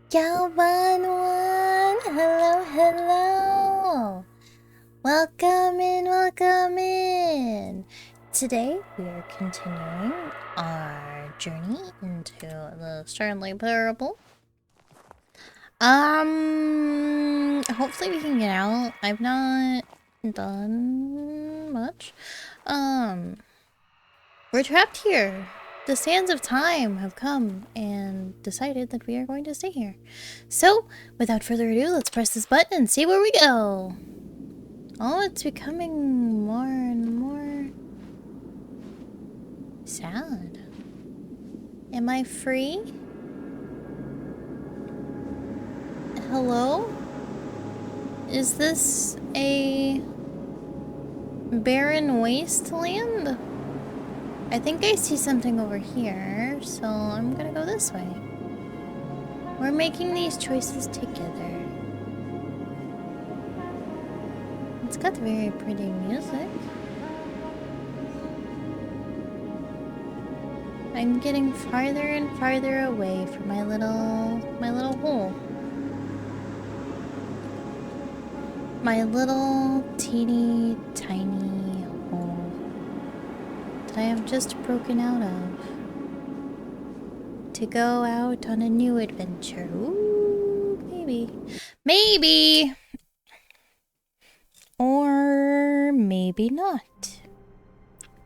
One. Hello, hello. Welcome in, welcome in. Today we are continuing our journey into the Stanley parable. Hopefully we can get out. I've not done much. We're trapped here. The sands of time have come and decided that we are going to stay here. So, without further ado, let's press this button and see where we go. Oh, it's becoming more and more sad. Am I free? Hello? Is this a barren wasteland? I think I see something over here, so I'm gonna go this way. We're making these choices together. It's got very pretty music. I'm getting farther and farther away from my little hole. My little teeny tiny hole that I have just broken out of to go out on a new adventure. Ooh, maybe. Maybe! Or maybe not.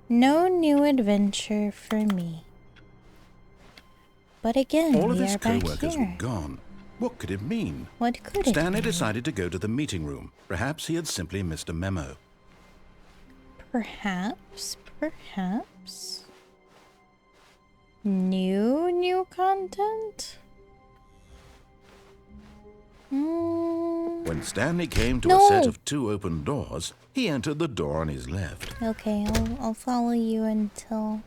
No new adventure for me. But again, all of we his are back co-workers here. were gone. What could it mean? What could it Stanley mean? decided to go to the meeting room. Perhaps he had simply missed a memo. Perhaps. New content? When Stanley came to No. a set of 2 open doors, he entered the door on his left. Okay, I'll follow you until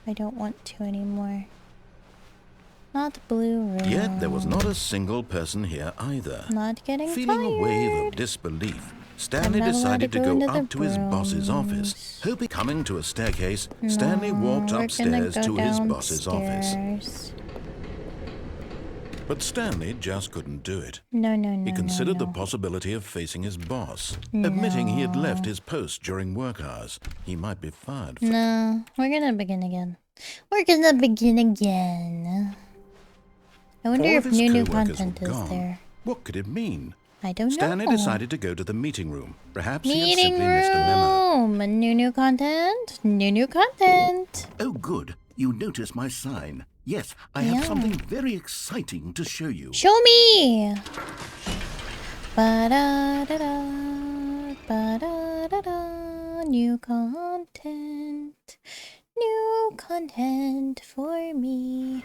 I don't want to anymore. Not blue room. Yet there was not a single person here either. Not getting Feeling fired. a wave of disbelief, Stanley I'm not allowed decided to to go go into the up to his boss's office. rooms. Hoping coming to a staircase, Stanley walked We're upstairs gonna go to his boss's office. downstairs. But Stanley just couldn't do it. No. He considered no. the possibility of facing his boss, admitting he had left his post during work hours. He might be fired for... No, we're gonna begin again. I wonder All if of his new co-workers content were is gone. there. What could it mean? I don't Stanley know. decided to go to the meeting room. Perhaps he had Meeting simply missed a memo. room. New content. New content. Oh, good. You noticed my sign. Yes, I have something very exciting to show you. Show me. Ba-da-da-da. Ba-da-da-da. New content. New content for me.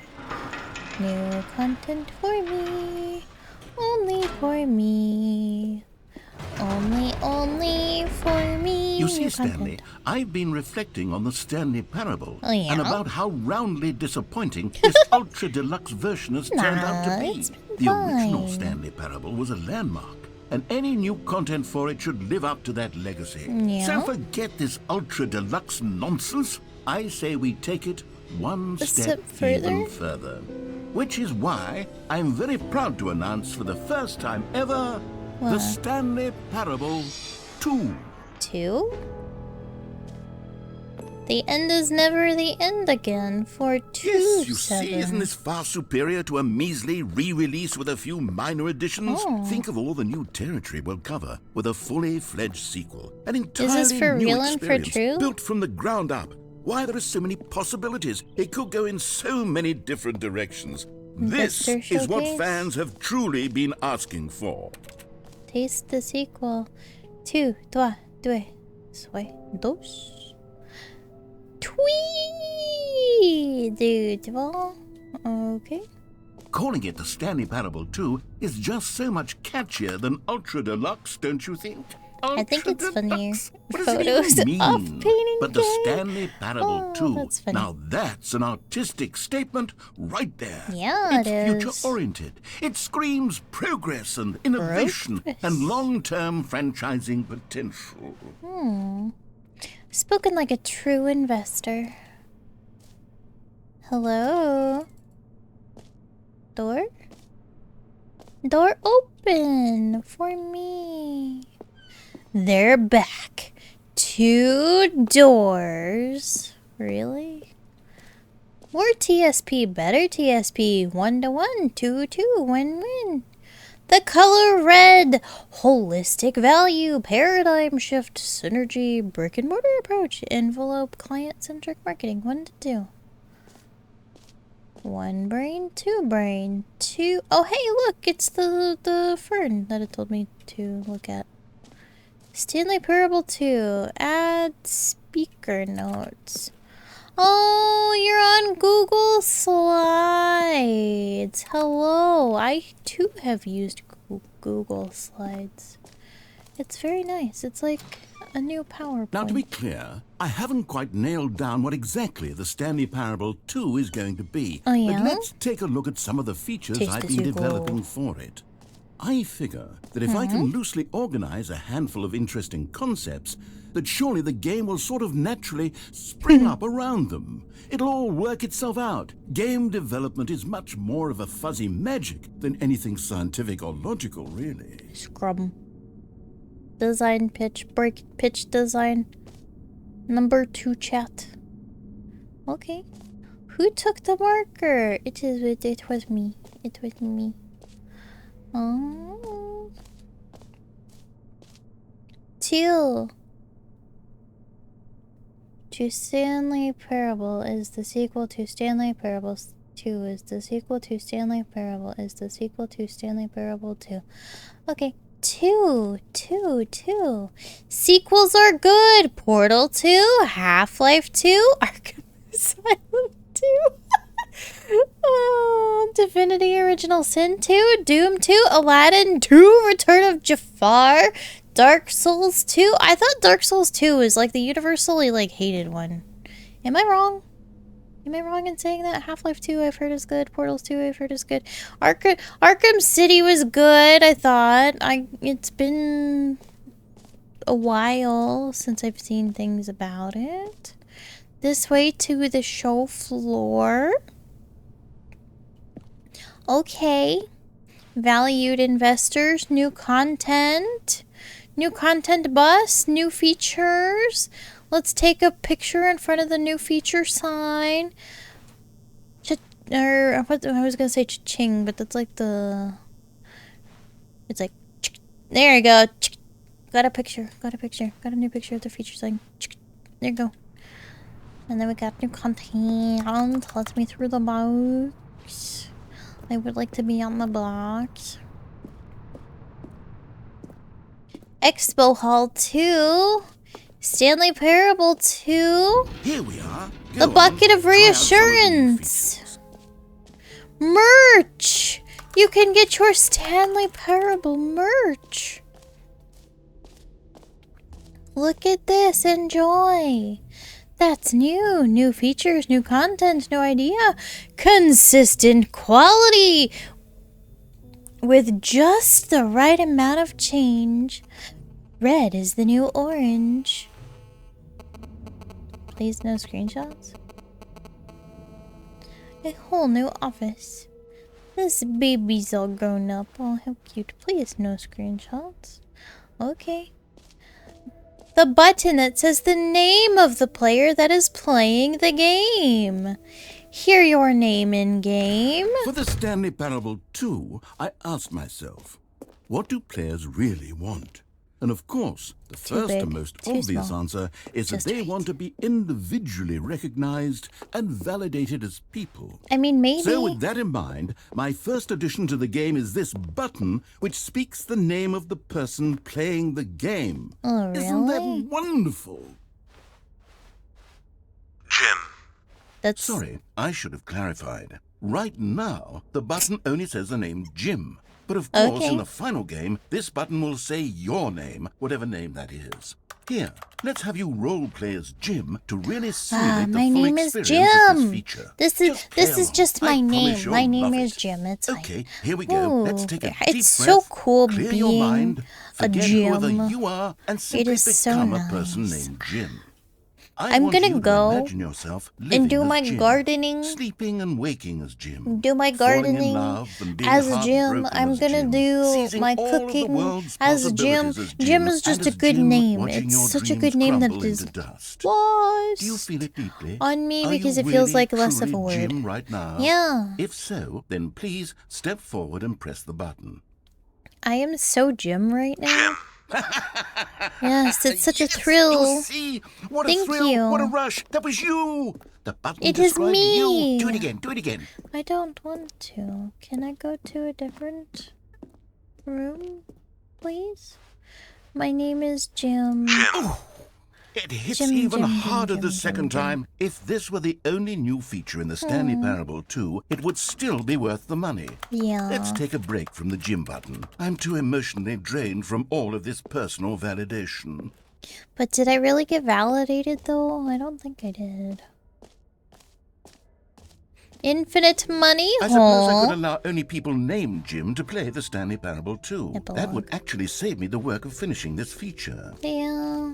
New content for me. Only for me. Only for me. You see, New Stanley, content. I've been reflecting on the Stanley parable Oh, yeah? and about how roundly disappointing this ultra deluxe version has turned out to be. it's been The original fine. Stanley parable was a landmark, and any new content for it should live up to that legacy. Yeah? So forget this ultra deluxe nonsense. I say we take it one step even further? further. Which is why I'm very proud to announce for the first time ever the What? Stanley Parable 2. 2? The end is never the end again for 2. Yes, you see, isn't this far superior to a measly re-release with a few minor additions? Oh. Think of all the new territory we'll cover with a fully fledged sequel. An entirely this for new real and for experience, true? built from the ground up. Why, there are so many possibilities. It could go in so many different directions. This Investor is what showcase? fans have truly been asking for. Taste the sequel. 2, 3, 2, 2. Dude, okay. Calling it the Stanley Parable 2 is just so much catchier than Ultra Deluxe, don't you think? I think it's funnier. What does it Photos even of mean? painting But the game. Stanley Parable Oh, 2, that's funny. now that's an artistic statement right there. Yeah, it's it is. future-oriented. It screams progress and innovation and long-term franchising potential. Spoken like a true investor. Hello? Door? Door open for me. They're back. 2 doors. Really? More TSP, better TSP. 1-to-1, 2-2, win-win. The color red. Holistic value, paradigm shift, synergy, brick and mortar approach, envelope, client-centric marketing. 1-to-2. 1 brain, 2 brain, 2. Oh, hey, look, it's the fern that it told me to look at. Stanley Parable 2. Add speaker notes. Oh, you're on Google Slides. Hello. I too have used Google Slides. It's very nice. It's like a new PowerPoint. Now, to be clear, I haven't quite nailed down what exactly the Stanley Parable 2 is going to be. Oh, yeah? But let's take a look at some of the features Taste I've the been sequel. developing for it. I figure that if I can loosely organize a handful of interesting concepts, that surely the game will sort of naturally spring up around them. It'll all work itself out. Game development is much more of a fuzzy magic than anything scientific or logical, really. Scrum. Design pitch. Break pitch design. Number 2 chat. Okay. Who took the marker? It was me. It was me. Oh. 2. To Stanley Parable is the sequel to Stanley Parable 2 is the sequel to Stanley Parable is the sequel to Stanley Parable 2. Okay. 2. Sequels are good. Portal 2, Half-Life 2, Arkham Asylum 2. Oh, Divinity Original Sin 2, Doom 2, Aladdin 2, Return of Jafar, Dark Souls 2. I thought Dark Souls 2 was like the universally like hated one. Am I wrong? Am I wrong in saying that? Half-Life 2 I've heard is good. Portals 2 I've heard is good. Arkham City was good, I thought. It's been a while since I've seen things about it. This way to the show floor. Okay. Valued investors, new content. New content bus, new features. Let's take a picture in front of the new feature sign. I was gonna say cha-ching, but that's like the... It's like... There you go. Got a picture. Got a new picture of the feature sign. There you go. And then we got new content. Let's me through the box. I would like to be on the box. Expo Hall 2. Stanley Parable 2. Here we are. The Bucket of Reassurance. Merch. You can get your Stanley Parable merch. Look at this. Enjoy. That's new. New features, new content, new idea. Consistent quality. With just the right amount of change. Red is the new orange. Please no screenshots. A whole new office. This baby's all grown up. Oh, how cute. Please no screenshots. Okay. The button that says the name of the player that is playing the game. Hear your name in game. For the Stanley Parable 2, I asked myself, what do players really want? And of course, the first big, and most too obvious small. answer is Just that they right. want to be individually recognized and validated as people. I mean, maybe. So with that in mind, my first addition to the game is this button which speaks the name of the person playing the game. Oh, Isn't really? that wonderful? Jim. That's Sorry, I should have clarified. Right now, the button only says the name Jim. But of course, Okay. in the final game, this button will say your name, whatever name that is. Here, let's have you role play as Jim to really simulate my the full name is experience of this Jim. feature. This Just play is along. just my I promise name. you'll My name love is it. Jim. It's fine. Okay, here we go. Let's take a deep It's breath. so cool Clear being your mind. a Forget whoever Jim. you are and It simply is so become a person nice. named Jim. I I'm want gonna you to go imagine yourself and living do as my Jim, gardening. sleeping and waking as Jim, Do my falling in gardening love and being as Jim. heartbroken I'm as gonna Jim, do seizing my all of the cooking world's as Jim. possibilities as Jim is and just a as good Jim, name. watching It's your such a dreams good name that crumble it is into dust. lost Do you feel it deeply? on me Are because you it feels really, like less of truly a word. Jim right now? Yeah. If so, then please step forward and press the button. I am so Jim right now. Yes, it's such a Yes, thrill. You see? What a Thank thrill! you. What a rush! That was you! The button It is described me. you. Do it again. Do it again. I don't want to. Can I go to a different room, please? My name is Jim. It hits Jim, even Jim, harder Jim, the Jim, second Jim. time. If this were the only new feature in the Stanley Parable 2, it would still be worth the money. Yeah. Let's take a break from the Jim button. I'm too emotionally drained from all of this personal validation. But did I really get validated though? I don't think I did. Infinite money? I suppose I Aw. could allow only people named Jim to play the Stanley Parable 2. That would Epilogue. actually save me the work of finishing this feature. Yeah.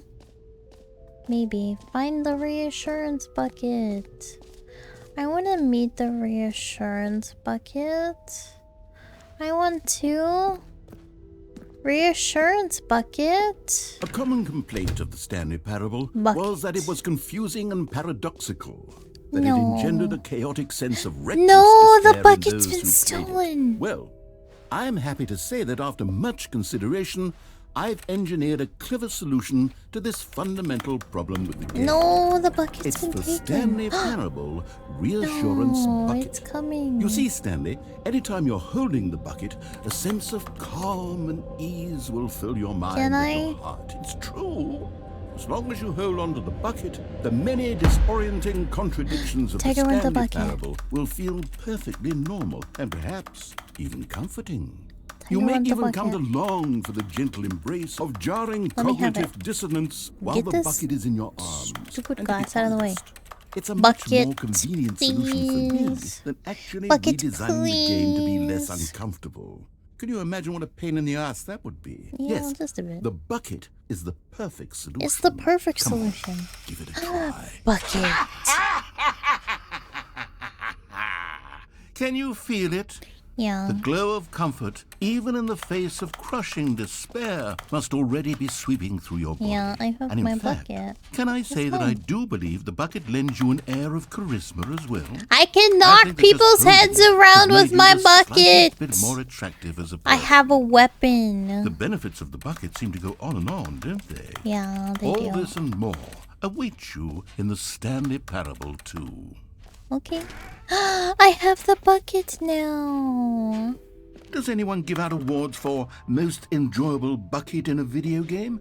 Maybe. Find the reassurance bucket. I want to meet the reassurance bucket. I want to. Reassurance bucket. A common complaint of the Stanley Parable was that it was confusing and paradoxical. That No. it engendered a chaotic sense of reckless No, the despair in bucket's those been who played it. stolen. Well, I'm happy to say that after much consideration, I've engineered a clever solution to this fundamental problem with the game. No, the bucket's It's been the taken. Stanley Parable Reassurance No, Bucket. it's coming. You see, Stanley, anytime you're holding the bucket, a sense of calm and ease will fill your mind Can and I? your heart. It's true. As long as you hold on to the bucket, the many disorienting contradictions of Take the her with the Stanley bucket. Parable will feel perfectly normal and perhaps even comforting. You her may with the even come to bucket. long for the gentle embrace of jarring Let me have cognitive dissonance while Get the this bucket is in your arms. stupid And to be glass out of the way. honest, it's a much Bucket, more convenient solution for me please. than actually Bucket, redesigning the game to be less please. uncomfortable. Can you imagine what a pain in the ass that would be? Yeah, Yes, just a bit. the bucket is the perfect solution. It's the perfect Come on, solution. give it a try. Bucket. Can you feel it? Yeah. The glow of comfort, even in the face of crushing despair, must already be sweeping through your body. Yeah, I have and in my fact, bucket. can I say that fine. I do believe the bucket lends you an air of charisma as well? I can I knock think that just people's holding heads it has around made with you my the slightest bucket. bit more attractive as a I person. have a weapon. The benefits of the bucket seem to go on and on, don't they? Yeah, they All do. this and more await you in the Stanley Parable 2. Okay. I have the bucket now. Does anyone give out awards for most enjoyable bucket in a video game?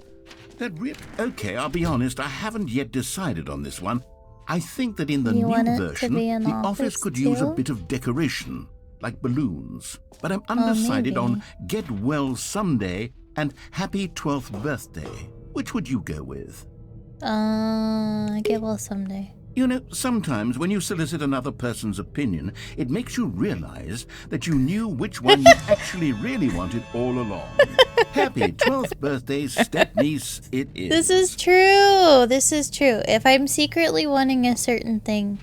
Okay, I'll be honest, I haven't yet decided on this one. I think that in the You want new it to version, be an the office office could use a too? bit of decoration, like balloons. But I'm undecided on maybe. Get Well Someday and Happy 12th Birthday. Which would you go with? Get well someday. You know, sometimes when you solicit another person's opinion, it makes you realize that you knew which one you actually really wanted all along. Happy 12th birthday, stepniece, it is. This is true. This is true. If I'm secretly wanting a certain thing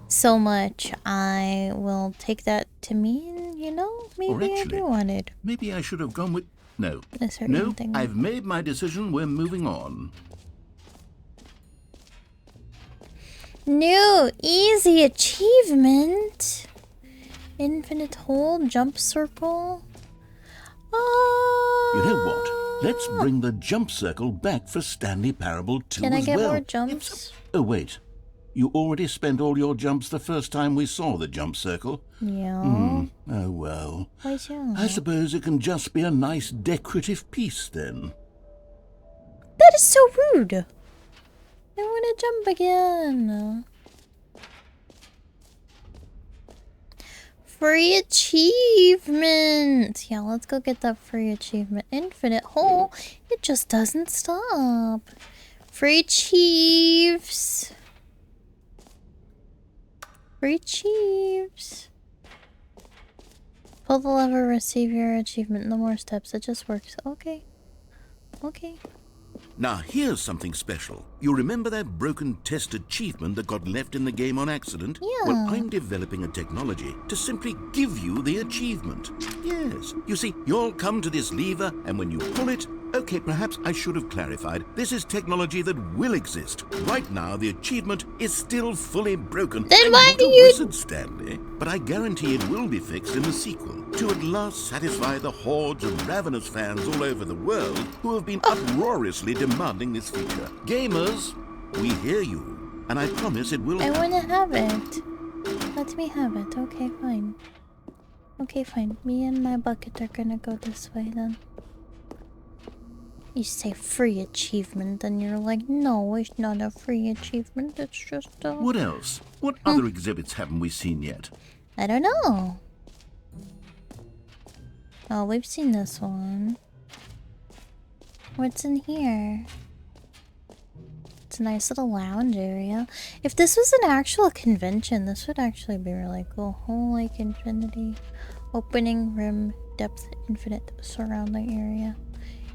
so much, I will take that to mean, you know, maybe I actually, do want it. Maybe I should have gone with... No. A certain No, thing. I've made my decision. We're moving on. New easy achievement. Infinite hole, jump circle. You know what? Let's bring the jump circle back for Stanley Parable 2 Can I as get well. more jumps? Oh, wait. You already spent all your jumps the first time we saw the jump circle. Yeah. Oh, well. Why so? I suppose it can just be a nice decorative piece, then. That is so rude. I want to jump again. Free achievement. Yeah, let's go get that free achievement. Infinite hole. It just doesn't stop. Free Chiefs. Free Chiefs. Pull the lever, receive your achievement. No more steps. It just works. Okay. Okay. Now here's something special. You remember that broken test achievement that got left in the game on accident? Yeah. Well, I'm developing a technology to simply give you the achievement. Yes. You see, you'll come to this lever, and when you pull it... Okay, perhaps I should have clarified. This is technology that will exist. Right now, the achievement is still fully broken. Then why I'm do not a you... wizard, Stanley, but I guarantee it will be fixed in the sequel to at last satisfy the hordes of ravenous fans all over the world who have been uproariously demanding this feature. Gamers, we hear you, and I promise it will... I want to have it. Let me have it. Okay, fine. Okay, fine. Me and my bucket are gonna go this way then. You say free achievement, and you're like, no, it's not a free achievement, it's just a... What else? What other exhibits haven't we seen yet? I don't know. Oh, we've seen this one. What's in here? It's a nice little lounge area. If this was an actual convention, this would actually be really cool. Whole like infinity. Opening rim, depth, infinite, surrounding area.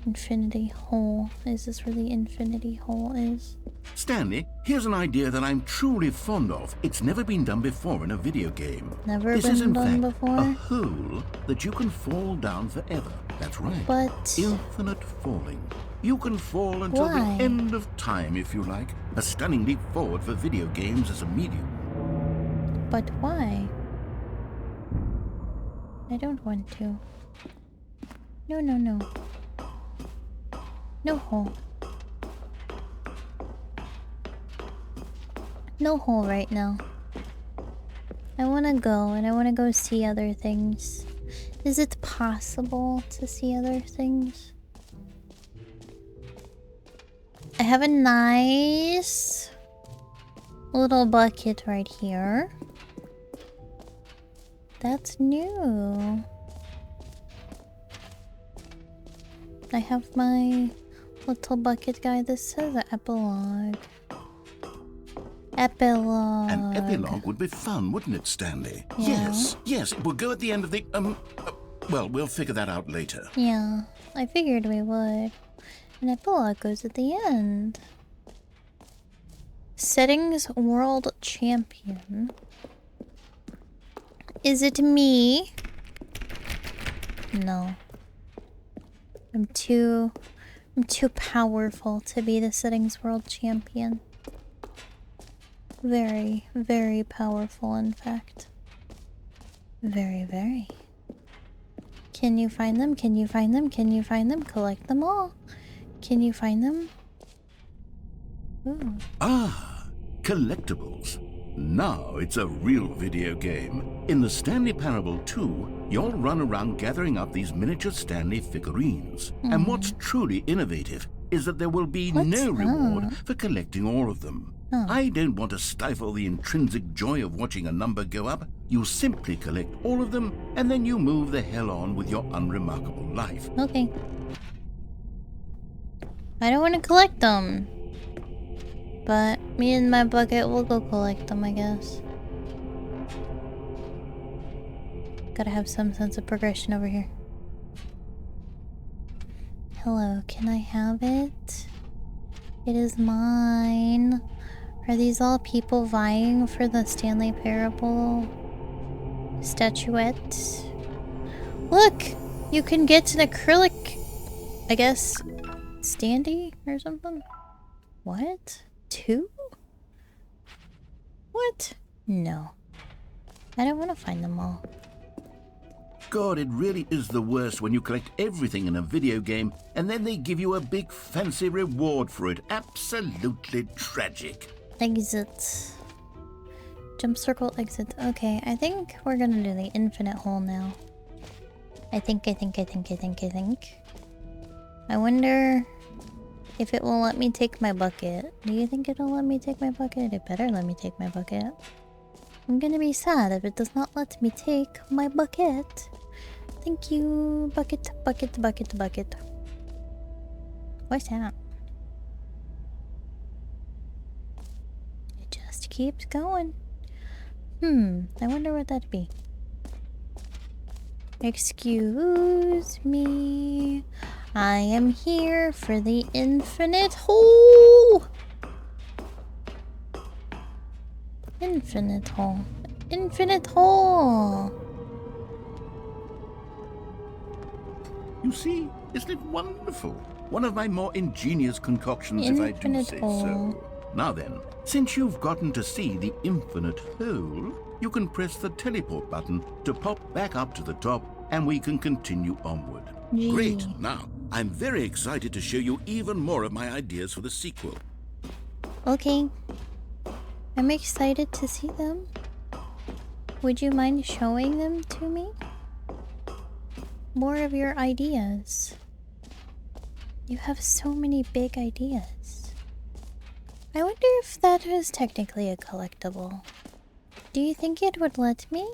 Infinity hole. Is this where the infinity hole is? Stanley, here's an idea that I'm truly fond of. It's never been done before in a video game. Never this been is in done fact before? a hole that you can fall down forever. That's right. But... Infinite falling. You can fall until why? the end of time, if you like. A stunning leap forward for video games as a medium. But why? I don't want to. No, no, no. No hole. No hole right now. I wanna go, and I wanna go see other things. Is it possible to see other things? I have a nice little bucket right here. That's new. I have my little bucket guy. This says epilogue. Epilogue. An epilogue would be fun, wouldn't it, Stanley? Yeah. Yes, it will go at the end of the, well, we'll figure that out later. Yeah, I figured we would. An epilogue goes at the end. Settings World Champion. Is it me? No. I'm too powerful to be the Settings World Champion. Very, very powerful, in fact. Very, very. Can you find them? Can you find them? Can you find them? Collect them all. Can you find them? Ooh. Ah, collectibles. Now it's a real video game. In the Stanley Parable 2, you'll run around gathering up these miniature Stanley figurines. And what's truly innovative is that there will be no reward for collecting all of them. I don't want to stifle the intrinsic joy of watching a number go up. You simply collect all of them, and then you move the hell on with your unremarkable life. Okay. I don't want to collect them. But me and my bucket will go collect them, I guess. Gotta have some sense of progression over here. Hello, can I have it? It is mine. Are these all people vying for the Stanley Parable statuette? Look! You can get an acrylic, I guess, standee or something? What? 2? What? No. I don't want to find them all. God, it really is the worst when you collect everything in a video game and then they give you a big fancy reward for it. Absolutely tragic. Exit. Jump circle exit. Okay, I think we're gonna do the infinite hole now. I think. I wonder if it will let me take my bucket. Do you think it'll let me take my bucket? It better let me take my bucket. I'm gonna be sad if it does not let me take my bucket. Thank you. Bucket. What's that? It just keeps going. I wonder what that'd be. Excuse me. I am here for the infinite hole. Infinite hole. Infinite hole. You see, isn't it wonderful? One of my more ingenious concoctions, if I do Infinite say hole. so. Now then, since you've gotten to see the infinite hole, you can press the teleport button to pop back up to the top, and we can continue onward. Gee. Great. Now, I'm very excited to show you even more of my ideas for the sequel. Okay. I'm excited to see them. Would you mind showing them to me? More of your ideas. You have so many big ideas. I wonder if that is technically a collectible. Do you think it would let me?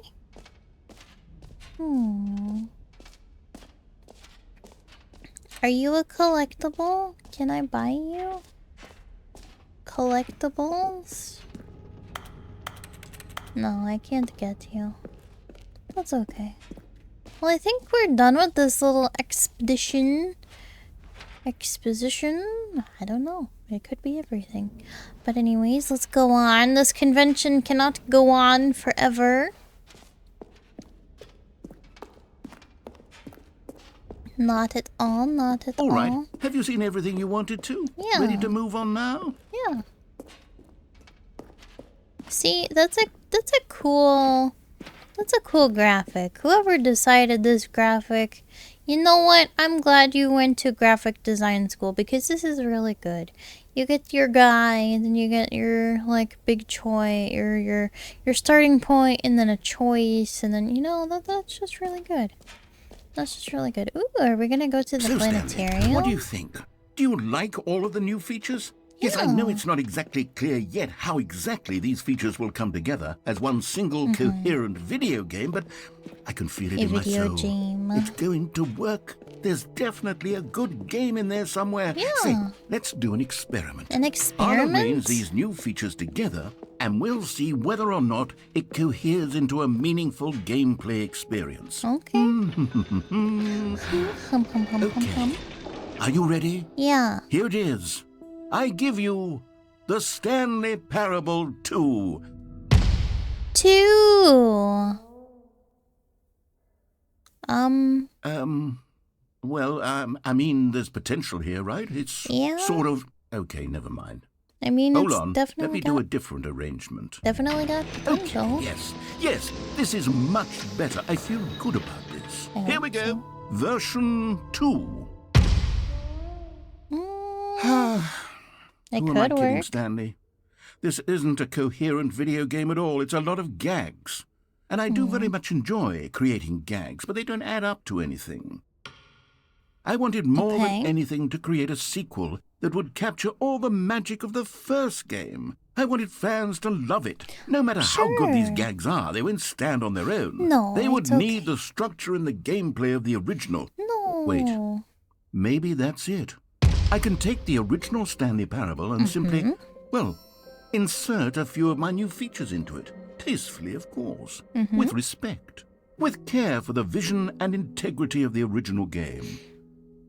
Are you a collectible? Can I buy you? Collectibles? No, I can't get you. That's okay. Well, I think we're done with this little expedition. Exposition? I don't know. It could be everything. But anyways, let's go on. This convention cannot go on forever. Not at all, not at all. All right. Have you seen everything you wanted to? Yeah. Ready to move on now? Yeah. See, that's a cool graphic. Whoever decided this graphic, you know what? I'm glad you went to graphic design school because this is really good. You get your guy, and then you get your like big choice, or your starting point, and then a choice, and then that's just really good. That's just really good. Ooh, are we gonna go to the So, planetarium? Stanley, what do you think? Do you like all of the new features? Yes, I know it's not exactly clear yet how exactly these features will come together as one single coherent video game, but I can feel it in my video soul. game. It's going to work. There's definitely a good game in there somewhere. Yeah. Say, let's do an experiment. An I'll experiment? arrange these new features together, and we'll see whether or not it coheres into a meaningful gameplay experience. Okay. Okay. Are you ready? Yeah. Here it is. I give you the Stanley Parable 2. 2. Well, I mean, there's potential here, right? It's Yeah. sort of... Okay, never mind. I mean, Hold it's on. definitely Let me do a different arrangement. definitely got potential. Okay, yes, this is much better. I feel good about this. I Here hope we go. so. Version 2. It Who am I could kidding, work. Stanley? This isn't a coherent video game at all. It's a lot of gags. And I do very much enjoy creating gags, but they don't add up to anything. I wanted more than anything to create a sequel that would capture all the magic of the first game. I wanted fans to love it. No matter how good these Sure. gags are, they won't stand on their own. No, They would it's need okay. the structure and the gameplay of the original. No. Wait. Maybe that's it. I can take the original Stanley Parable and simply, well, insert a few of my new features into it. Tastefully, of course. With respect. With care for the vision and integrity of the original game.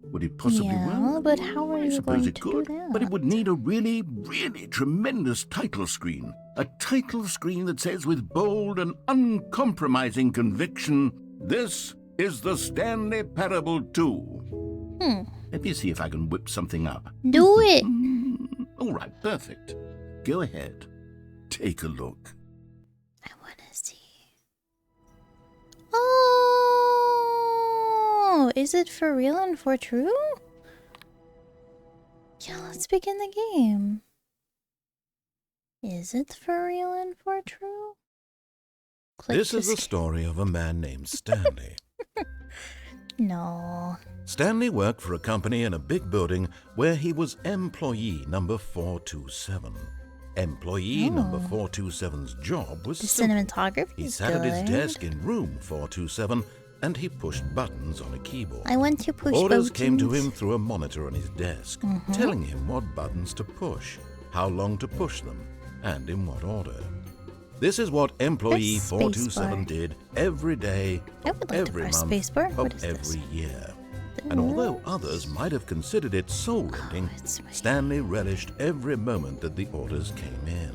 Would it possibly work? But how are I you suppose going it to could, do that? but it would need a really, really tremendous title screen. A title screen that says with bold and uncompromising conviction, "This is the Stanley Parable 2." Let me see if I can whip something up. Do it. All right, perfect. Go ahead. Take a look. I want to see. Oh, is it for real and for true? Yeah, let's begin the game. Is it for real and for true? Click This to is the skip. story of a man named Stanley. No. Stanley worked for a company in a big building where he was employee number 427. Employee number 427's job was The simple. cinematography He is sat at his good. desk in room 427 and he pushed buttons on a keyboard. I want to push Orders buttons. came to him through a monitor on his desk, telling him what buttons to push, how long to push them, and in what order. This is what employee Press 427 spacebar. did every day, I would like to every press month, spacebar. of What is this? every year. And although others might have considered it soul-rending, Stanley relished every moment that the orders came in,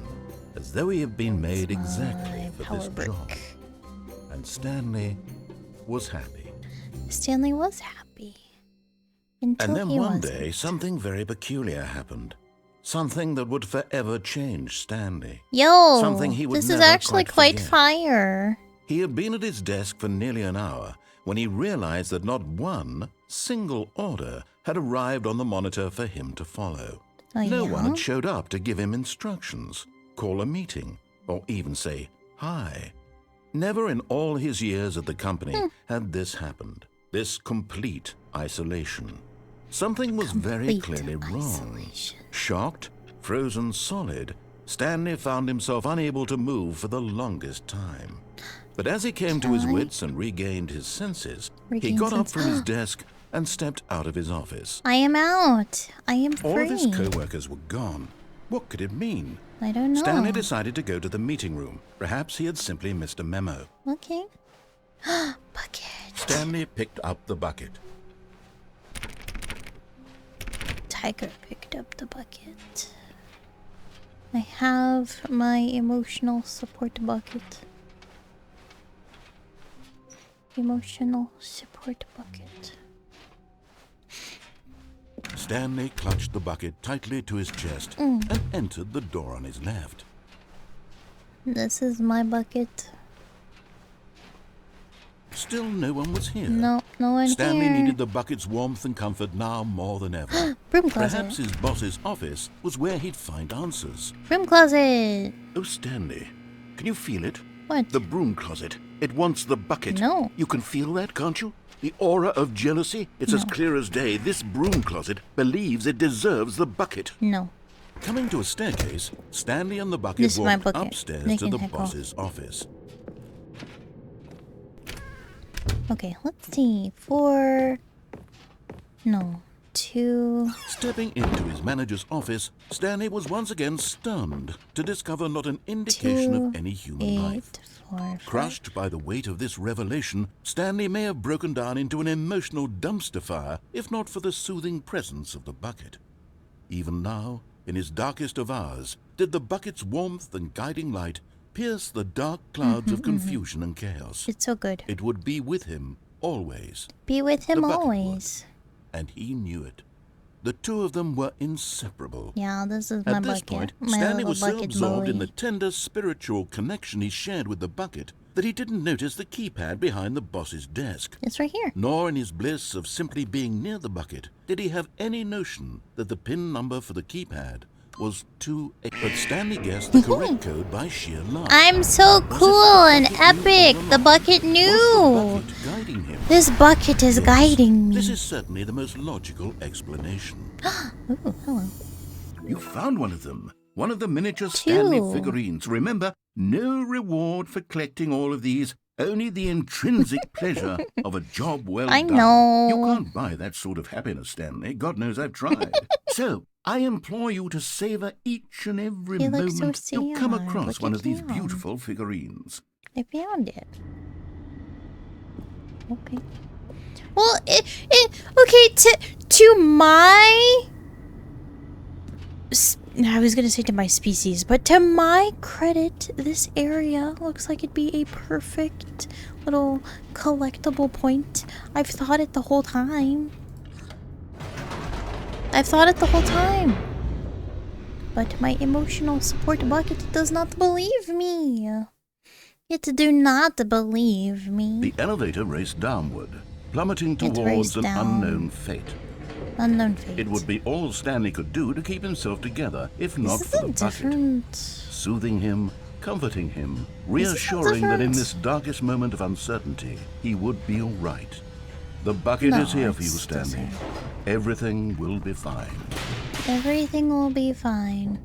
as though he had been made exactly for this job. And Stanley was happy. Stanley was happy. Until And then he one wasn't. day, something very peculiar happened. Something that would forever change Stanley. Yo, Something he would this is never actually quite forget. fire. He had been at his desk for nearly an hour when he realized that not one single order had arrived on the monitor for him to follow. Oh, No yeah? one had showed up to give him instructions, call a meeting, or even say hi. Never in all his years at the company had this happened. This complete isolation. Something was very clearly wrong. Shocked, frozen solid, Stanley found himself unable to move for the longest time. But as he came to his wits and regained his senses, he got up from his desk and stepped out of his office. I am out. I am free. All of his co-workers were gone. What could it mean? I don't know. Stanley decided to go to the meeting room. Perhaps he had simply missed a memo. Okay. Bucket. Stanley picked up the bucket. Tiger picked up the bucket. I have my emotional support bucket. Emotional support bucket. Stanley clutched the bucket tightly to his chest and entered the door on his left. This is my bucket. Still no one was here. No one Stanley here. needed the bucket's warmth and comfort now more than ever. Broom closet. Perhaps his boss's office was where he'd find answers. Broom closet. Oh, Stanley, can you feel it? What? The broom closet. It wants the bucket. No. You can feel that, can't you? The aura of jealousy? It's as clear as day. This broom closet believes it deserves the bucket. No. Coming to a staircase, Stanley and the bucket This is my walked bucket. upstairs They to can the heckle. boss's office. Okay, let's see. 4. No. 2. Stepping into his manager's office, Stanley was once again stunned to discover not an indication 2, of any human 8, life. 4, 5. Crushed by the weight of this revelation, Stanley may have broken down into an emotional dumpster fire if not for the soothing presence of the bucket. Even now, in his darkest of hours, did the bucket's warmth and guiding light pierce the dark clouds of confusion and chaos. It's so good. It would be with him always, Be with him bucket always. and he knew it. The two of them were inseparable. Yeah, this is my At this bucket. point, My Stanley little was so bucket absorbed in boy. the tender spiritual connection he shared with the bucket that he didn't notice the keypad behind the boss's desk. It's right here. Nor in his bliss of simply being near the bucket did he have any notion that the PIN number for the keypad was 2. But Stanley guessed the correct code by sheer luck. I'm so cool and epic. The bucket Was knew. the bucket guiding him? This bucket is guiding me. This is certainly the most logical explanation. Ooh, hello. You found one of them. One of the miniature Stanley 2. figurines. Remember, no reward for collecting all of these. Only the intrinsic pleasure of a job well I done. know. You can't buy that sort of happiness, Stanley. God knows I've tried. So, I implore you to savor each and every He looks moment so you come sad. across Look one at of these him. beautiful figurines. I found it. Okay. Well, okay, to my... I was gonna say to my species, but to my credit, this area looks like it'd be a perfect little collectible point. I've thought it the whole time. But my emotional support bucket does not believe me. It do not believe me. The elevator raced downward, plummeting It towards raced an down. unknown fate. Unknown fate. It would be all Stanley could do to keep himself together, if not This for the isn't bucket. different. Soothing him, comforting him, This reassuring isn't that in different. this darkest moment of uncertainty, he would be all right. The bucket No, is here for you, it's Stanley. different. Everything will be fine. Everything will be fine.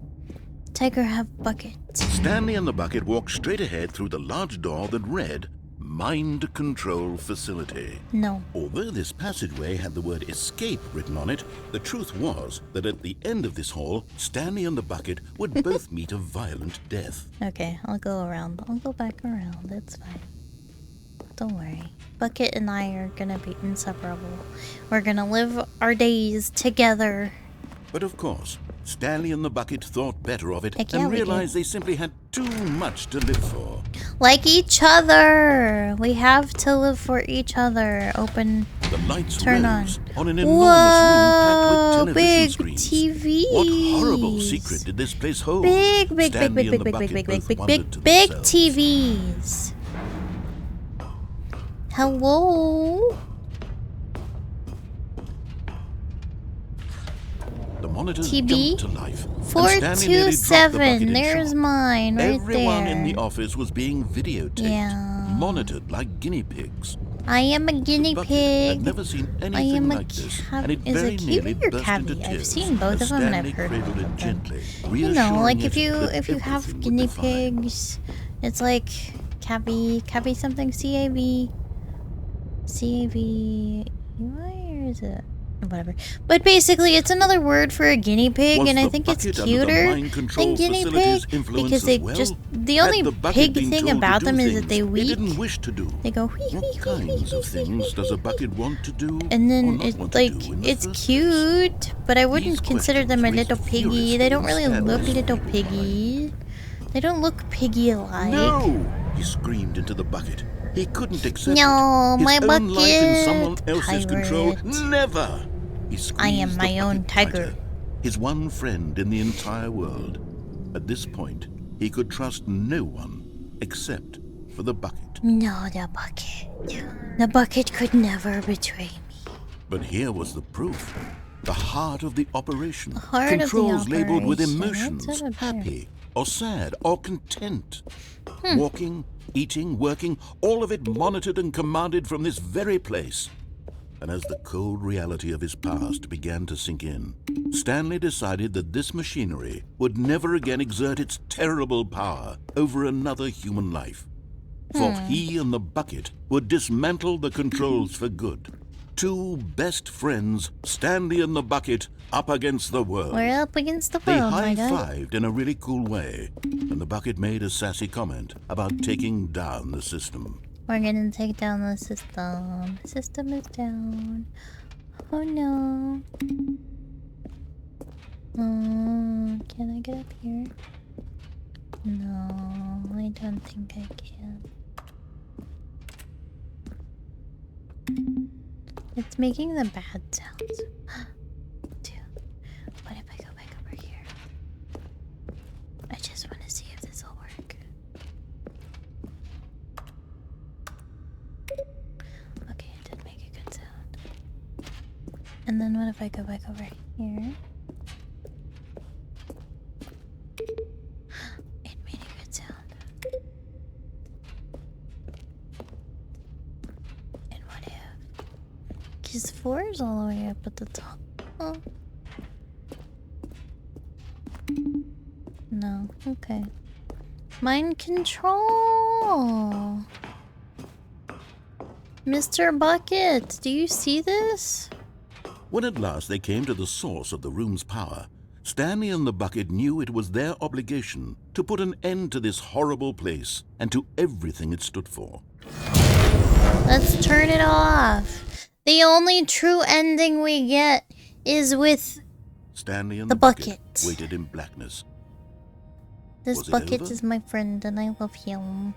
Tiger have bucket. Stanley and the bucket walked straight ahead through the large door that read, Mind Control Facility. No. Although this passageway had the word escape written on it, the truth was that at the end of this hall, Stanley and the bucket would both meet a violent death. Okay, I'll go around. I'll go back around. It's fine. Don't worry. Bucket and I are gonna be inseparable. We're gonna live our days together. But of course, Stanley and the Bucket thought better of it Heck yeah, and we did. realized they simply had too much to live for. Like each other! We have to live for each other. Open, The lights turn rose on. an enormous room packed Whoa, with big television screens. TVs. What horrible secret did this place hold? Big Stanley and the Bucket both wondered to themselves. TVs. Hello? The monitors TB? jumped to life. and Stanley nearly dropped the bucket 427. in There's shock. mine right Everyone there. in the office was being videotaped, Yeah. monitored like guinea pigs. I am a guinea Bucket pig. had never seen I anything am a like this, cav- and it is very it nearly kiwi or burst cavi? into I've tears. seen both as of them and Stanley I've heard cradled both it of them. gently, You know, like reassuring if it you that if you have everything would guinea be fine. pigs, it's like cavi something CAV or is it whatever? But basically, it's another word for a guinea pig, Was and I the think it's bucket under the cuter mind control than guinea facilities pig influence because as they well? just the Had only the bucket pig been thing told to about do them is that things they it weep. didn't wish to do. They go wee What kinds of things does a bucket want to do, and or then not it's want to like do in the it's first place? cute, but I wouldn't These consider them a questions little raised piggy. They don't furiously really in look Stanley's little mind. piggy. They don't look piggy-like. No! He screamed into the bucket. He couldn't accept No, it. His my own life in someone bucket. else's control. Pirate. Never! He I am squeezed my the own bucket tiger. tighter. His one friend in the entire world. At this point, he could trust no one except for the bucket. No, the bucket. The bucket could never betray me. But here was the proof. The heart of the operation. Heart of the Controls labeled with operation. emotions. What's up here? Happy or sad or content. Walking, eating, working, all of it monitored and commanded from this very place. And as the cold reality of his past began to sink in, Stanley decided that this machinery would never again exert its terrible power over another human life. For he and the bucket would dismantle the controls for good. Two best friends, Stanley and the bucket, up against the world. We're up against the They world, my guy. high-fived in a really cool way, and the bucket made a sassy comment about taking down the system. We're gonna take down the system. The system is down. Oh no. Can I get up here? No, I don't think I can. It's making the bad sounds. Dude, what if I go back over here? I just want to see if this will work. Okay, it did make a good sound. And then what if I go back over here? It made a good sound. And what if? Because 4 is all the way up at the top. Oh. No, okay. Mind control! Mr. Bucket, do you see this? When at last they came to the source of the room's power, Stanley and the bucket knew it was their obligation to put an end to this horrible place and to everything it stood for. Let's turn it off. The only true ending we get is with Stanley and the the bucket bucket. waited in blackness. this Was it bucket over? is my friend and I love him.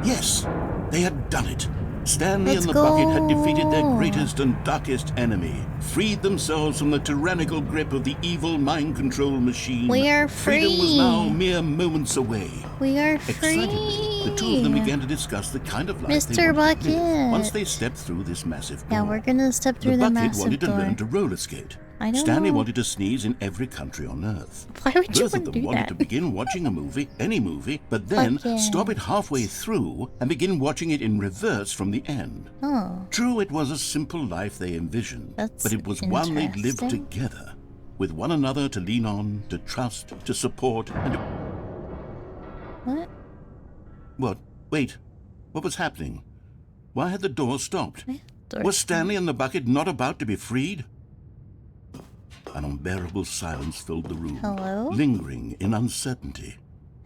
Yes, they had done it. Stanley Let's and the bucket had go. defeated their greatest and darkest enemy, freed themselves from the tyrannical grip of the evil mind control machine. We are Freedom was free. now mere moments away. We are free. Excitedly, the two of them began to discuss the kind of life they Mr. wanted to live Bucket. once they stepped through this massive door. Yeah, we're gonna step The through the bucket massive wanted to door. learn to roller skate. I don't Stanley know. wanted to sneeze in every country on Earth. Why would you Both of want to them do wanted that? to begin watching a movie, any movie, but then Bucket. stop it halfway through and begin watching it in reverse from the end. Oh, True, it was a simple life they envisioned, That's but it was one they'd lived interesting. together, with one another to lean on, to trust, to support, and to... what? What? Wait, what was happening? Why had the door stopped? Door. Was Stanley and the bucket not about to be freed? An unbearable silence filled the room, Hello? lingering in uncertainty.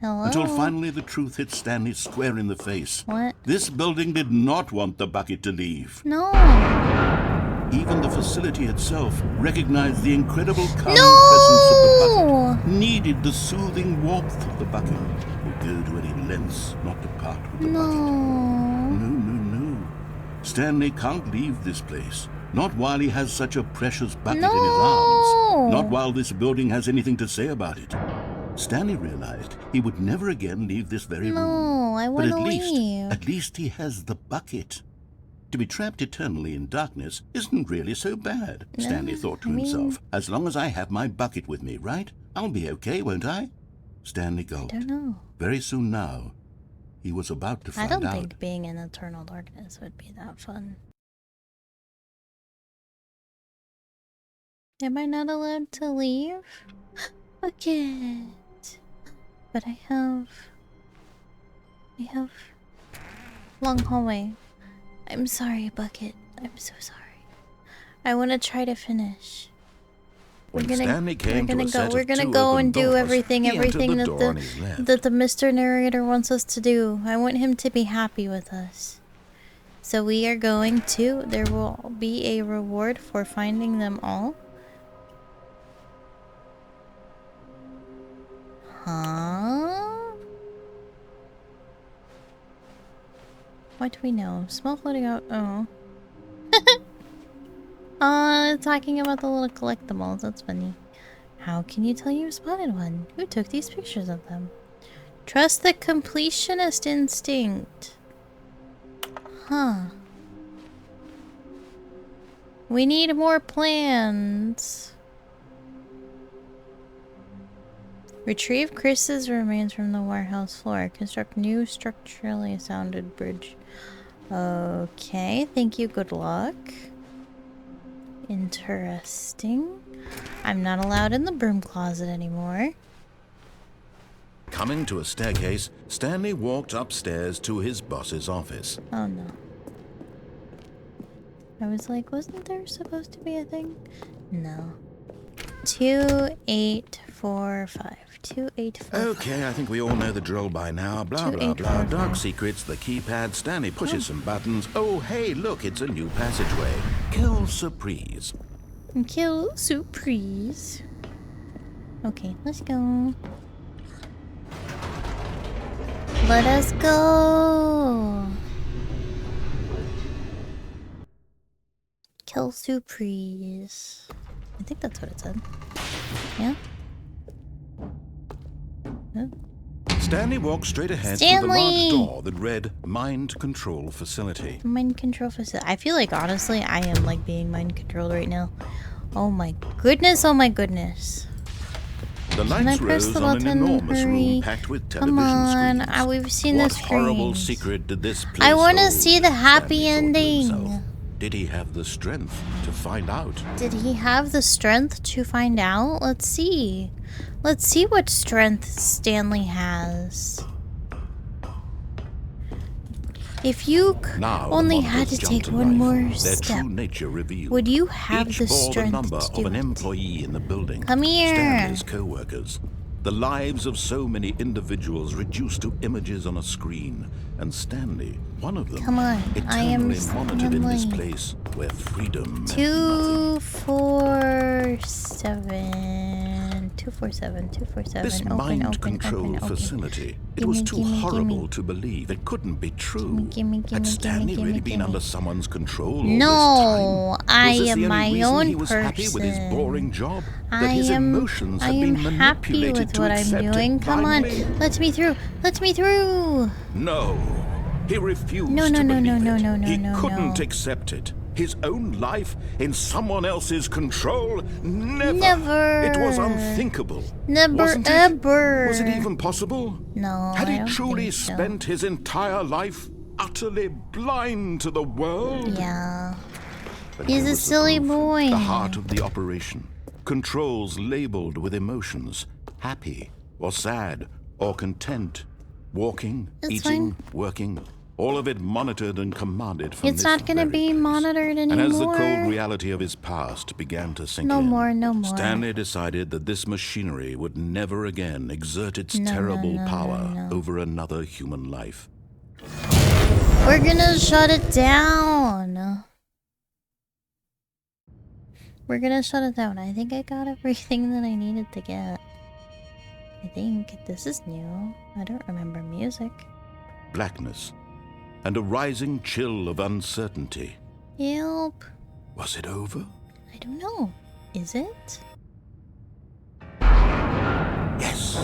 Hello? Until finally the truth hit Stanley square in the face. What? This building did not want the bucket to leave. No. Even the facility itself recognized the incredible calming No! presence of the bucket, needed the soothing warmth of the bucket, would go to any lengths not to part with the bucket. No. Stanley can't leave this place. Not while he has such a precious bucket in his arms. Not while this building has anything to say about it. Stanley realized he would never again leave this very room. No, I want to leave. At least he has the bucket. To be trapped eternally in darkness isn't really so bad, Stanley thought to himself. As long as I have my bucket with me, right? I'll be okay, won't I? Stanley gulped. I don't know. Very soon now, he was about to find out. I don't think being in eternal darkness would be that fun. Am I not allowed to leave? Bucket. But I have long hallway. I'm sorry, Bucket. I'm so sorry. I want to try to finish. We're gonna go and do everything that the Mr. Narrator wants us to do. I want him to be happy with us. So we are going to. There will be a reward for finding them all. Huh? What do we know? Small floating out. Oh. Talking about the little collectibles. That's funny. How can you tell you spotted one? Who took these pictures of them? Trust the completionist instinct. Huh. We need more plans. Retrieve Chris's remains from the warehouse floor. Construct new structurally sounded bridge. Okay, thank you. Good luck. Interesting. I'm not allowed in the broom closet anymore. Coming to a staircase, Stanley walked upstairs to his boss's office. Oh no. I was like, wasn't there supposed to be a thing? No. 2845. 2845. Okay, I think we all know the drill by now. Blah, blah, blah. Dark secrets, the keypad. Stanley pushes some buttons. Oh, hey, look, it's a new passageway. Kill surprise. Kill surprise. Okay, let's go. Let us go. Kill surprise. I think that's what it said. Yeah? Oh. Stanley walked straight ahead to the large door that read Mind Control Facility. Mind Control Facility. I feel like, honestly, I am like being mind controlled right now. Oh my goodness, oh my goodness. The lights rose on an enormous room packed with television screens. Come on, we've seen the screens. What horrible secret did this place I want to hold? see the happy Stanley thought to ending. himself. Did he have the strength to find out? Did he have the strength to find out? Let's see. Let's see what strength Stanley has. If you only had to take one more step, would you have the strength to do an employee in the building. Come here. Stanley's co-workers. The lives of so many individuals reduced to images on a screen, and Stanley, one of them, Come on, I am eternally monitored in this Stanley. place where freedom meant 247. 247. This mind control facility, it was too horrible to believe. It couldn't be true. Had Stanley really been under someone's control all this No, time? I Was this am the only my reason own he was happy with his person. boring job? That I his am emotions had been happy manipulated with to what I'm accept it doing. Come on, blindly? let me through. Let me through. No, he refused No, to believe it. He no, couldn't no. accept it. His own life in someone else's control? Never. Never. It was unthinkable. Never, Wasn't it? ever. Was it even possible? No, Had I he don't truly think so. spent his entire life utterly blind to the world? Yeah. But He's here a was the silly proof, boy. The heart of the operation. Controls labeled with emotions. Happy or sad or content. Walking, It's eating, fine. working. All of it monitored and commanded from It's this not gonna very be place. monitored And as the anymore. cold reality of his past began to sink No in, more, no more. Stanley decided that this machinery would never again exert its No, no, terrible no, no, power no. over another human life. We're gonna shut it down. We're gonna shut it down. I think I got everything that I needed to get. I think this is new. I don't remember music. Blackness and a rising chill of uncertainty. Help. Was it over? I don't know. Is it? Yes.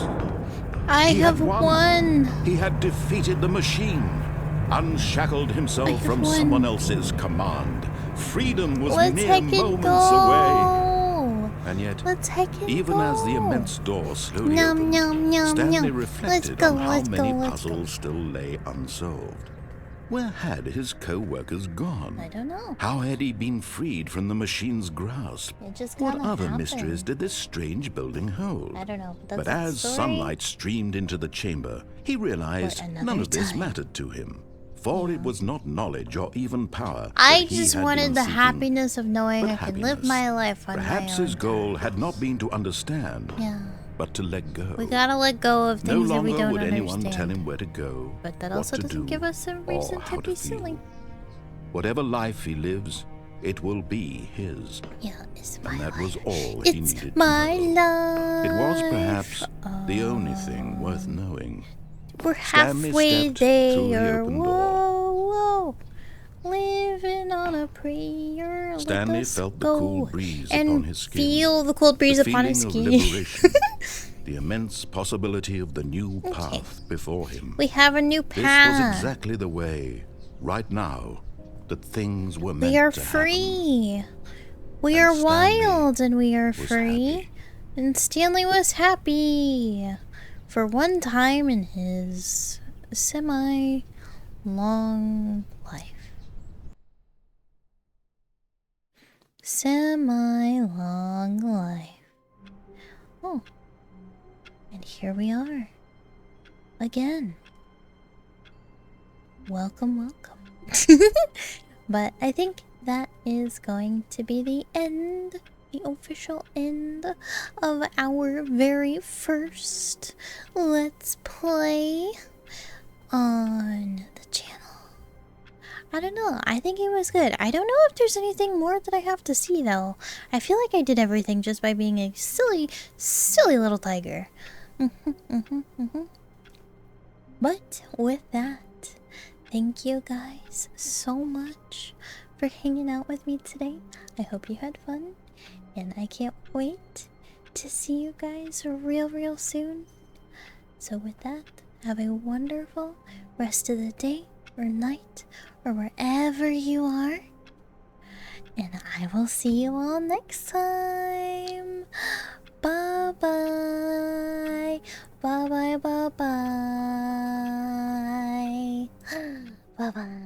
I He have had won. He had defeated the machine, unshackled I himself have from won. someone else's command. Freedom was Let's mere heck it moments go. away. And yet, Let's heck it even go. as the immense door slowly Nom, opened, nom, nom, Stanley nom. reflected Let's go, on how let's go, many let's go. puzzles still lay unsolved. Where had his co-workers gone? I don't know. How had he been freed from the machine's grasp? It just What kinda other happened. mysteries did this strange building hold? I don't know. That's But the as story. sunlight streamed into the chamber, he realized For another none of this time. mattered to him. For it was not knowledge or even power. I that he just had wanted been the seeking, happiness of knowing but I could live happiness. my life on Perhaps my own. his goal had not been to understand, Yeah. but to let go. We gotta let go of No things that we longer don't would anyone understand. tell him where to go, But that what also to doesn't do, give us a or reason how to be feel. silly. Whatever life he lives, it will be his. Yeah, it's my And that life. was all he It's needed my to know. life. It was perhaps the only thing worth knowing. We're Stanley halfway stepped through the there. open Whoa, whoa. Living on a prayer. Stanley Let us felt the go cool breeze and upon his skin. feel the cold breeze The upon his feeling of skin. liberation. The immense possibility of the new path before him. We have a new This was path. exactly the way, right now, that things were meant We are to free. We And are Stanley wild and we are was free. happy. And Stanley was happy for one time in his semi-long life. Semi-long life. Oh. And here we are. Again. Welcome, welcome. But I think that is going to be the end, the official end of our very first Let's Play on the channel. I don't know, I think it was good. I don't know if there's anything more that I have to see though. I feel like I did everything just by being a silly, silly little tiger. But with that, thank you guys so much for hanging out with me today. I hope you had fun, and I can't wait to see you guys real soon. So with that, have a wonderful rest of the day or night or wherever you are, and I will see you all next time. Bye bye. Bye bye bye bye. Bye bye.